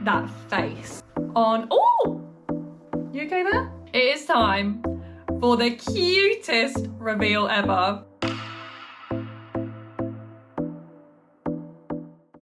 that face on. Oh, you okay there? It is time for the cutest reveal ever.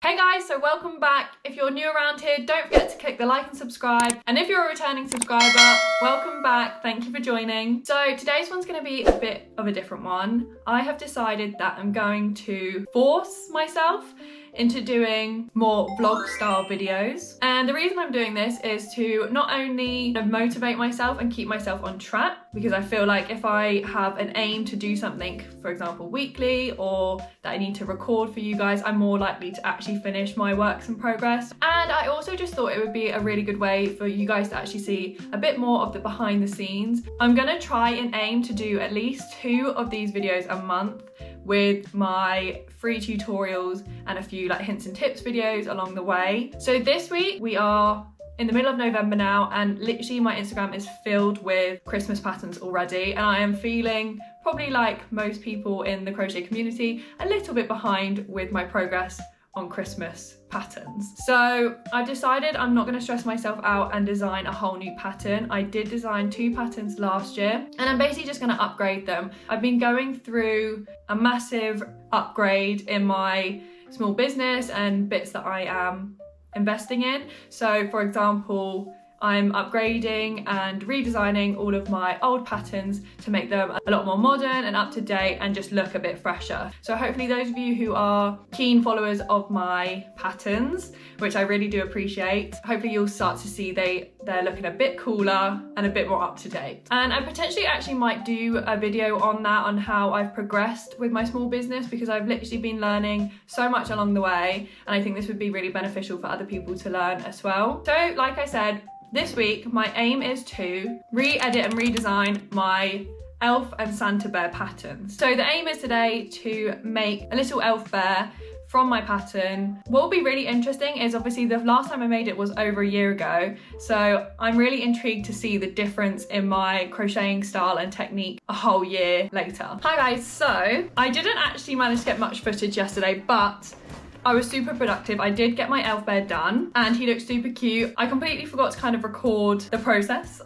Hey guys, so welcome back. If you're new around here, don't forget to click the like and subscribe. And if you're a returning subscriber, welcome back. Thank you for joining. So today's one's gonna be a bit of a different one. I have decided that I'm going to force myself into doing more vlog style videos. And the reason I'm doing this is to not only motivate myself and keep myself on track, because I feel like if I have an aim to do something, for example, weekly, or that I need to record for you guys, I'm more likely to actually finish my works in progress. And I also just thought it would be a really good way for you guys to actually see a bit more of the behind the scenes. I'm gonna try and aim to do at least 2 of these videos a month, with my free tutorials and a few like hints and tips videos along the way. So this week we are in the middle of November now, and literally my Instagram is filled with Christmas patterns already, and I am feeling, probably like most people in the crochet community, a little bit behind with my progress on Christmas patterns. So I've decided I'm not going to stress myself out and design a whole new pattern. I did design 2 patterns last year, and I'm basically just going to upgrade them. I've been going through a massive upgrade in my small business and bits that I am investing in. So for example, I'm upgrading and redesigning all of my old patterns to make them a lot more modern and up to date and just look a bit fresher. So hopefully those of you who are keen followers of my patterns, which I really do appreciate, hopefully you'll start to see they're looking a bit cooler and a bit more up to date. And I potentially actually might do a video on that, on how I've progressed with my small business, because I've literally been learning so much along the way, and I think this would be really beneficial for other people to learn as well. So like I said, this week, my aim is to re-edit and redesign my elf and Santa bear patterns. So the aim is today to make a little elf bear from my pattern. What will be really interesting is obviously the last time I made it was over a year ago, so I'm really intrigued to see the difference in my crocheting style and technique a whole year later. Hi guys, so I didn't actually manage to get much footage yesterday, but I was super productive. I did get my elf bear done and he looks super cute. I completely forgot to kind of record the process.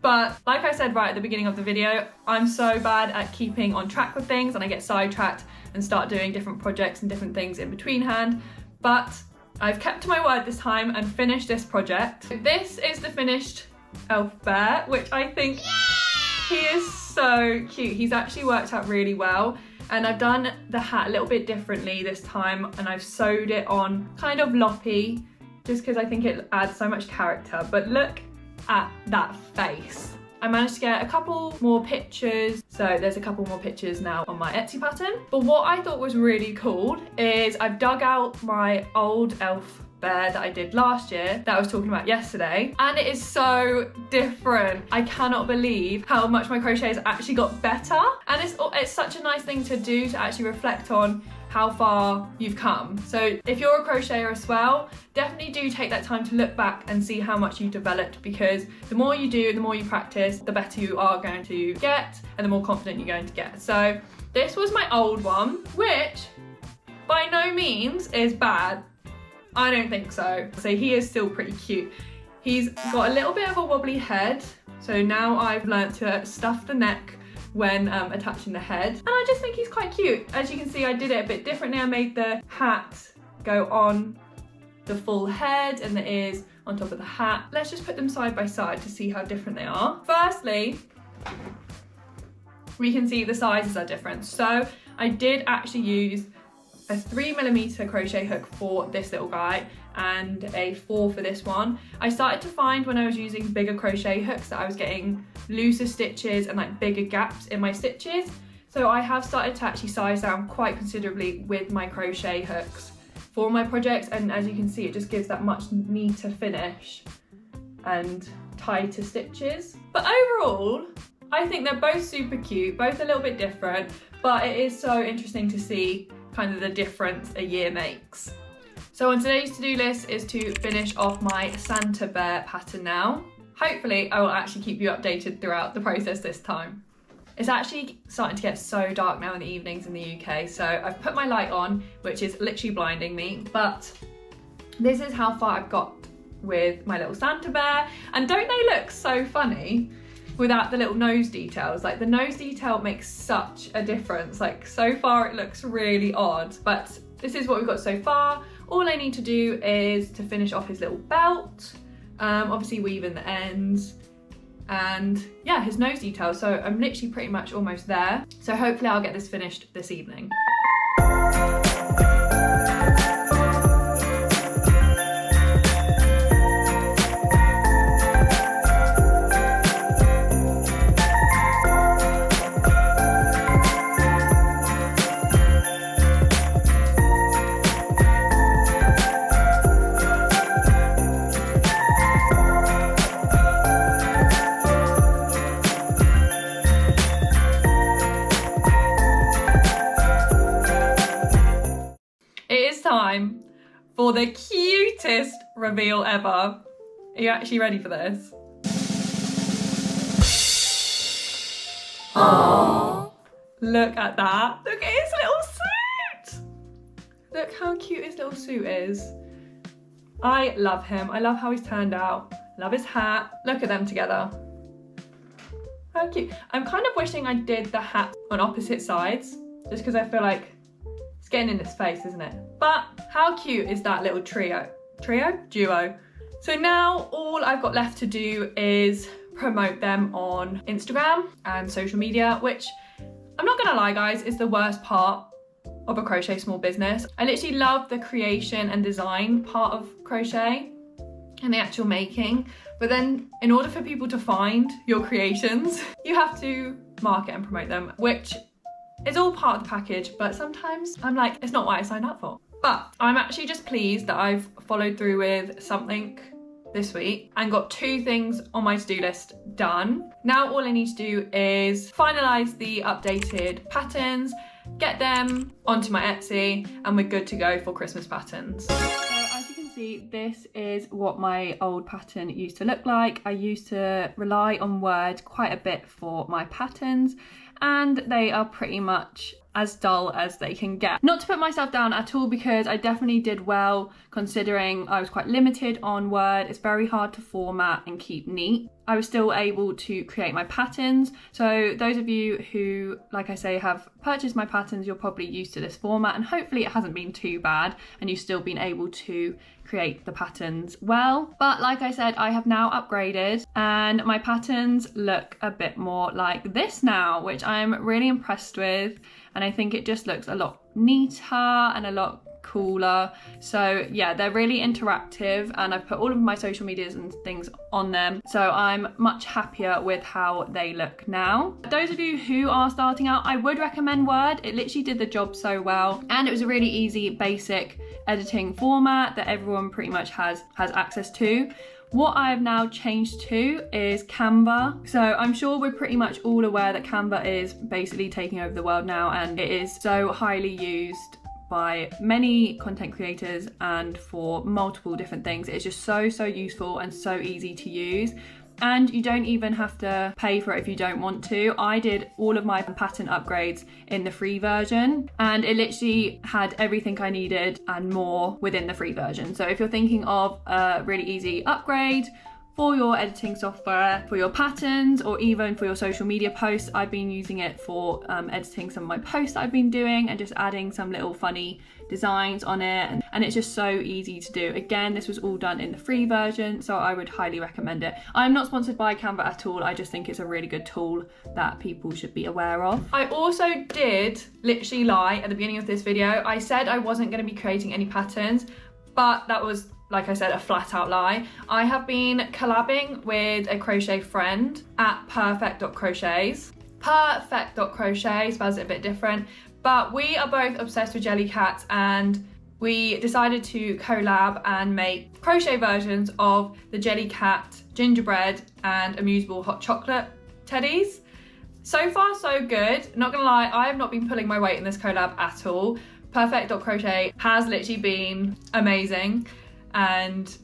But like I said right at the beginning of the video, I'm so bad at keeping on track with things, and I get sidetracked and start doing different projects and different things in between hand. But I've kept to my word this time and finished this project. This is the finished elf bear, which I think he is so cute. He's actually worked out really well. And I've done the hat a little bit differently this time, and I've sewed it on kind of loppy, just because I think it adds so much character. But look at that face. I managed to get a couple more pictures, so there's a couple more pictures now on my Etsy pattern. But what I thought was really cool is I've dug out my old elf bear that I did last year, that I was talking about yesterday, and it is so different. I cannot believe how much my crochet has actually got better, and it's such a nice thing to do, to actually reflect on how far you've come. So if you're a crocheter as well, definitely do take that time to look back and see how much you developed, because the more you do, the more you practice, the better you are going to get and the more confident you're going to get. So this was my old one, which by no means is bad. I don't think so. So he is still pretty cute. He's got a little bit of a wobbly head, so now I've learnt to stuff the neck when attaching the head, and I just think he's quite cute. As you can see, I did it a bit differently. I made the hat go on the full head and the ears on top of the hat. Let's just put them side by side to see how different they are. Firstly, we can see the sizes are different. So I did actually use a 3mm crochet hook for this little guy and a 4 for this one. I started to find when I was using bigger crochet hooks that I was getting looser stitches and like bigger gaps in my stitches. So I have started to actually size down quite considerably with my crochet hooks for my projects, and as you can see, it just gives that much neater finish and tighter stitches. But overall, I think they're both super cute, both a little bit different, but it is so interesting to see kind of the difference a year makes. So on today's to-do list is to finish off my Santa bear pattern now. Hopefully I will actually keep you updated throughout the process this time. It's actually starting to get so dark now in the evenings in the UK, so I've put my light on, which is literally blinding me, but this is how far I've got with my little Santa bear. And don't they look so funny without the little nose details? Like the nose detail makes such a difference. Like so far it looks really odd, but this is what we've got so far. All I need to do is to finish off his little belt, obviously weave in the ends, and yeah, his nose detail. So I'm literally pretty much almost there. So hopefully I'll get this finished this evening. Time for the cutest reveal ever. Are you actually ready for this? Oh, look at that. Look at his little suit. Look how cute his little suit is. I love him. I love how he's turned out. Love his hat. Look at them together. How cute. I'm kind of wishing I did the hat on opposite sides, just because I feel like it's getting in his face, isn't it? But how cute is that little duo? So now all I've got left to do is promote them on Instagram and social media, which I'm not gonna lie guys, is the worst part of a crochet small business. I literally love the creation and design part of crochet and the actual making, but then in order for people to find your creations, you have to market and promote them, which is all part of the package, but sometimes I'm like, it's not what I signed up for. But I'm actually just pleased that I've followed through with something this week and got 2 things on my to-do list done. Now all I need to do is finalize the updated patterns, get them onto my Etsy, and we're good to go for Christmas patterns. So as you can see, this is what my old pattern used to look like. I used to rely on Word quite a bit for my patterns, and they are pretty much as dull as they can get. Not to put myself down at all, because I definitely did well considering I was quite limited on Word. It's very hard to format and keep neat. I was still able to create my patterns. So those of you who, like I say, have purchased my patterns, you're probably used to this format, and hopefully it hasn't been too bad and you've still been able to create the patterns well. But like I said, I have now upgraded and my patterns look a bit more like this now, which I'm really impressed with. And I think it just looks a lot neater and a lot cooler. So yeah, they're really interactive, and I've put all of my social medias and things on them. So I'm much happier with how they look now. Those of you who are starting out, I would recommend Word. It literally did the job so well, and it was a really easy, basic editing format that everyone pretty much has access to. What I have now changed to is Canva. So I'm sure we're pretty much all aware that Canva is basically taking over the world now, and it is so highly used by many content creators and for multiple different things. It's just so useful and so easy to use. And you don't even have to pay for it if you don't want to. I did all of my pattern upgrades in the free version, and it literally had everything I needed and more within the free version. So if you're thinking of a really easy upgrade for your editing software, for your patterns, or even for your social media posts, I've been using it for editing some of my posts that I've been doing and just adding some little funny designs on it, and it's just so easy to do. Again, this was all done in the free version, so I would highly recommend it. I'm not sponsored by Canva at all. I just think it's a really good tool that people should be aware of. I also did literally lie at the beginning of this video. I said I wasn't going to be creating any patterns, but that was, like I said, a flat out lie. I have been collabing with a crochet friend at perfect.crochets. Perfect.crochet spells it a bit different, but we are both obsessed with jelly cats, and we decided to collab and make crochet versions of the jelly cat, gingerbread, and amusable hot chocolate teddies. So far so good. Not gonna lie, I have not been pulling my weight in this collab at all. Perfect.crochet has literally been amazing and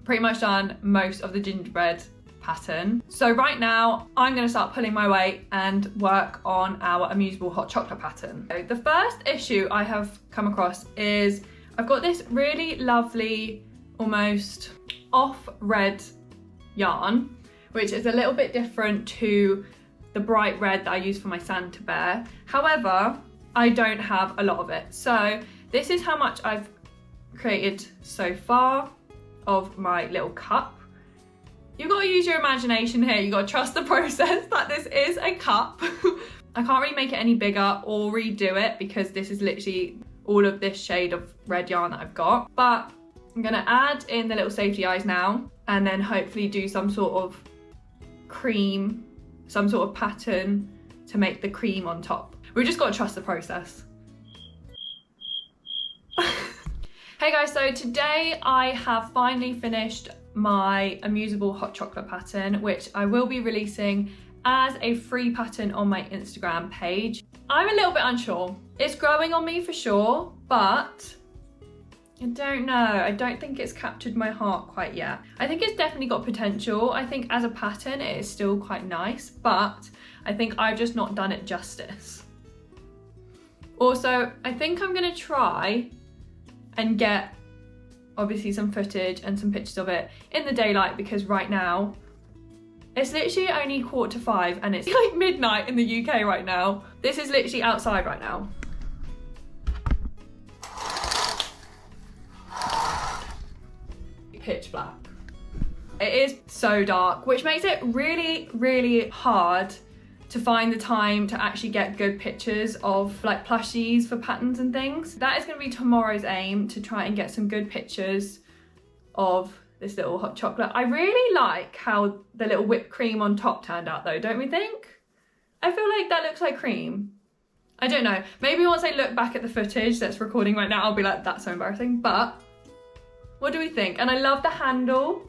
pretty much done most of the gingerbread pattern. So right now I'm going to start pulling my weight and work on our amusable hot chocolate pattern. So the first issue I have come across is I've got this really lovely almost off red yarn, which is a little bit different to the bright red that I use for my Santa bear. However, I don't have a lot of it. So this is how much I've created so far of my little cup. You've got to use your imagination here. You've got to trust the process that this is a cup. I can't really make it any bigger or redo it because this is literally all of this shade of red yarn that I've got. But I'm gonna add in the little safety eyes now and then hopefully do some sort of cream, some sort of pattern to make the cream on top. We've just got to trust the process. Hey guys, so today I have finally finished my Amusable hot chocolate pattern, which I will be releasing as a free pattern on my Instagram page. I'm a little bit unsure. It's growing on me for sure, but I don't know. I don't think it's captured my heart quite yet. I think it's definitely got potential. I think as a pattern it is still quite nice, but I think I've just not done it justice. Also, I think I'm gonna try and get obviously some footage and some pictures of it in the daylight, because right now it's literally only 4:45 and it's like midnight in the UK right now. This is literally outside right now. Pitch black. It is so dark, which makes it really, really hard to find the time to actually get good pictures of like plushies for patterns and things. That is going to be tomorrow's aim, to try and get some good pictures of this little hot chocolate. I really like how the little whipped cream on top turned out though, don't we think? I feel like that looks like cream. I don't know, maybe once I look back at the footage that's recording right now, I'll be like, that's so embarrassing, but what do we think? And I love the handle,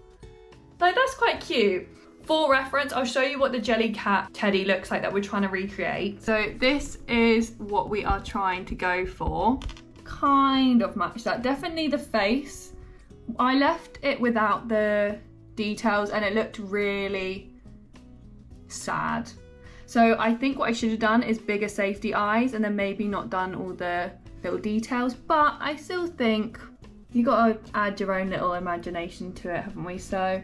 like that's quite cute. For reference, I'll show you what the jelly cat teddy looks like that we're trying to recreate. So this is what we are trying to go for. Kind of match that, definitely the face. I left it without the details and it looked really sad. So I think what I should have done is bigger safety eyes and then maybe not done all the little details, but I still think you gotta add your own little imagination to it, haven't we? So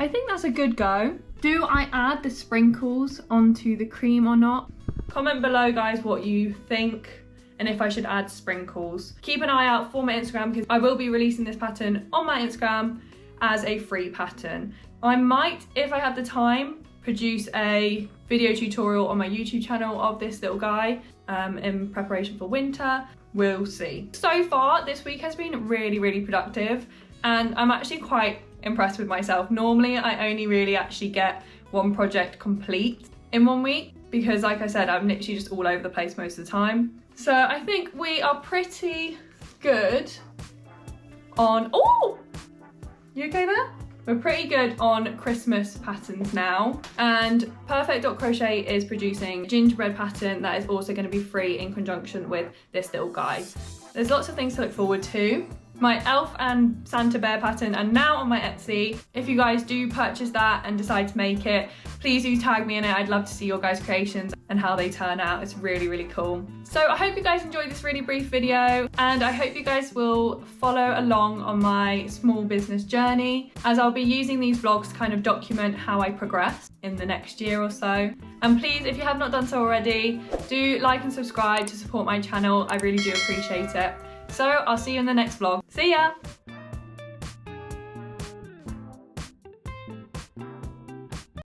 I think that's a good go. Do I add the sprinkles onto the cream or not? Comment below guys what you think and if I should add sprinkles. Keep an eye out for my Instagram because I will be releasing this pattern on my Instagram as a free pattern. I might, if I have the time, produce a video tutorial on my YouTube channel of this little guy in preparation for winter. We'll see. So far, this week has been really, really productive and I'm actually quite impressed with myself. Normally, I only really actually get one project complete in 1 week because like I said, I'm literally just all over the place most of the time. So I think we are pretty good on, oh, you okay there? We're pretty good on Christmas patterns now, and Perfect.Crochet is producing a gingerbread pattern that is also going to be free in conjunction with this little guy. There's lots of things to look forward to. My elf and Santa bear pattern are now on my Etsy. If you guys do purchase that and decide to make it, please do tag me in it. I'd love to see your guys' creations and how they turn out. It's really, really cool. So I hope you guys enjoyed this really brief video and I hope you guys will follow along on my small business journey, as I'll be using these vlogs to kind of document how I progress in the next year or so. And please, if you have not done so already, do like and subscribe to support my channel. I really do appreciate it. So I'll see you in the next vlog. See ya!